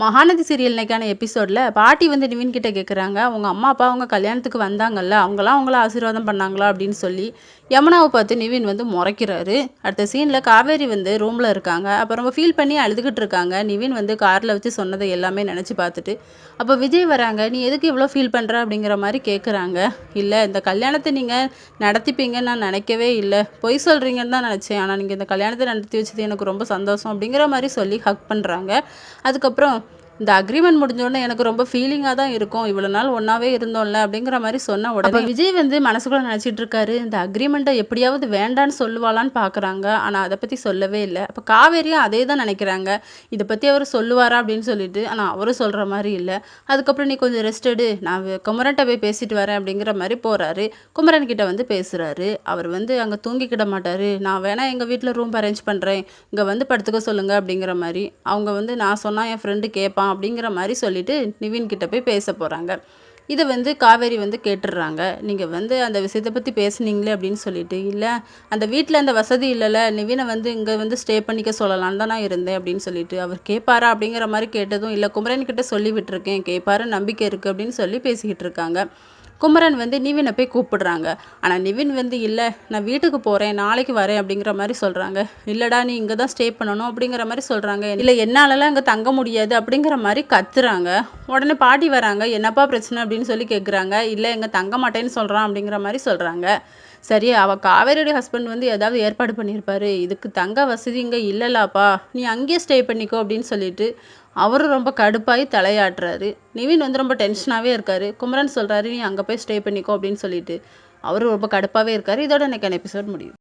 Mahanadi serial இன்னைக்கான எபிசோடில் பாட்டி வந்து நிவின் கிட்ட கேட்குறாங்க, உங்கள் அம்மா அப்பா அவங்க கல்யாணத்துக்கு வந்தாங்கல்ல, அவங்களாம் அவங்கள ஆசீர்வாதம் பண்ணாங்களா அப்படின்னு சொல்லி யமுனாவை பார்த்து நிவின் வந்து முறைக்கிறாரு. அடுத்த சீனில் காவேரி வந்து ரூமில் இருக்காங்க. அப்போ ரொம்ப ஃபீல் பண்ணி அழுதுகிட்டு இருக்காங்க. நிவின் வந்து காரில் வச்சு சொன்னதை எல்லாமே நினச்சி பார்த்துட்டு அப்போ விஜய் வராங்க. நீ எதுக்கு இவ்வளோ ஃபீல் பண்ணுற அப்படிங்கிற மாதிரி கேட்குறாங்க. இல்லை, இந்த கல்யாணத்தை நீங்கள் நடத்திப்பீங்கன்னு நான் நினைக்கவே இல்லை, பொய் சொல்கிறீங்கன்னு தான் நினச்சேன். ஆனால் நீங்கள் இந்த கல்யாணத்தை நடத்தி வச்சது எனக்கு ரொம்ப சந்தோஷம் அப்படிங்கிற மாதிரி சொல்லி ஹக் பண்ணுறாங்க. அதுக்கப்புறம் இந்த அக்ரிமெண்ட் முடிஞ்சோடனே எனக்கு ரொம்ப ஃபீலிங்காக தான் இருக்கும், இவ்வளோ நாள் ஒன்றாவே இருந்தோம்ல அப்படிங்கிற மாதிரி சொன்ன உடனே விஜய் வந்து மனசுக்குள்ள நினச்சிட்டு இருக்காரு, இந்த அக்ரிமெண்ட்டை எப்படியாவது வேண்டான்னு சொல்லுவாளான்னு பார்க்குறாங்க. ஆனால் அதை பற்றி சொல்லவே இல்லை. அப்போ காவேரியும் அதே தான் நினைக்கிறாங்க, இதை பற்றி அவர் சொல்லுவாரா அப்படின்னு சொல்லிட்டு. ஆனால் அவரும் சொல்கிற மாதிரி இல்லை. அதுக்கப்புறம் நீ கொஞ்சம் ரெஸ்ட் எடு, நான் குமரன்ட்ட போய் பேசிட்டு வரேன் அப்படிங்கிற மாதிரி போகிறாரு. குமரன் கிட்ட வந்து பேசுகிறாரு. அவர் வந்து அங்கே தூங்கிக்கிட மாட்டார், நான் வேணா எங்கள் வீட்டில் ரூம் அரேஞ்ச் பண்ணுறேன், இங்கே வந்து படுத்துக்க சொல்லுங்கள் அப்படிங்கிற மாதிரி. அவங்க வந்து நான் சொன்னால் என் ஃப்ரெண்டு கேட்பான் அப்படிங்கிற மாதிரி சொல்லிட்டு நிவின் கிட்ட போய் பேச போகிறாங்க. இதை வந்து காவேரி வந்து கேட்டுடுறாங்க. நீங்கள் வந்து அந்த விஷயத்தை பற்றி பேசுனீங்களே அப்படின்னு சொல்லிட்டு. இல்லை, அந்த வீட்டில் அந்த வசதி இல்லைல்ல, நிவினை வந்து இங்கே வந்து ஸ்டே பண்ணிக்க சொல்லலான்னு தான் நான் இருந்தேன் அப்படின்னு சொல்லிட்டு. அவர் கேட்பாரா அப்படிங்கிற மாதிரி கேட்டதும், இல்லை குமரன் கிட்ட சொல்லி விட்டுருக்கேன், கேட்பாரு, நம்பிக்கை இருக்குது அப்படின்னு சொல்லி பேசிக்கிட்டு இருக்காங்க. குமரன் வந்து நிவினை போய் கூப்பிடுறாங்க. ஆனால் நிவின் வந்து இல்லை, நான் வீட்டுக்கு போகிறேன், நாளைக்கு வரேன் அப்படிங்கிற மாதிரி சொல்கிறாங்க. இல்லைடா, நீ இங்கே தான் ஸ்டே பண்ணணும் அப்படிங்கிற மாதிரி சொல்கிறாங்க. இல்லை, என்னாலலாம் இங்கே தங்க முடியாது அப்படிங்கிற மாதிரி கத்துறாங்க. உடனே பாட்டி வராங்க. என்னப்பா பிரச்சனை அப்படின்னு சொல்லி கேட்குறாங்க. இல்லை, இங்கே தங்க மாட்டேன்னு சொல்கிறான் அப்படிங்கிற மாதிரி சொல்கிறாங்க. சரி, அவள் காவேரியோட ஹஸ்பண்ட் வந்து ஏதாவது ஏற்பாடு பண்ணியிருப்பாரு, இதுக்கு தங்க வசதி இங்கே இல்லைலாப்பா, நீ அங்கேயே ஸ்டே பண்ணிக்கோ அப்படின்னு சொல்லிட்டு அவரும் ரொம்ப கடுப்பாகி தலையாட்டுறாரு. நிவின் வந்து ரொம்ப டென்ஷனாகவே இருக்கார். குமரன் சொல்கிறாரு, நீ அங்கே போய் ஸ்டே பண்ணிக்கோ அப்படின்னு சொல்லிட்டு. அவரும் ரொம்ப கடுப்பாகவே இருக்கார். இதோட எனக்கு எபிசோட் முடியும்.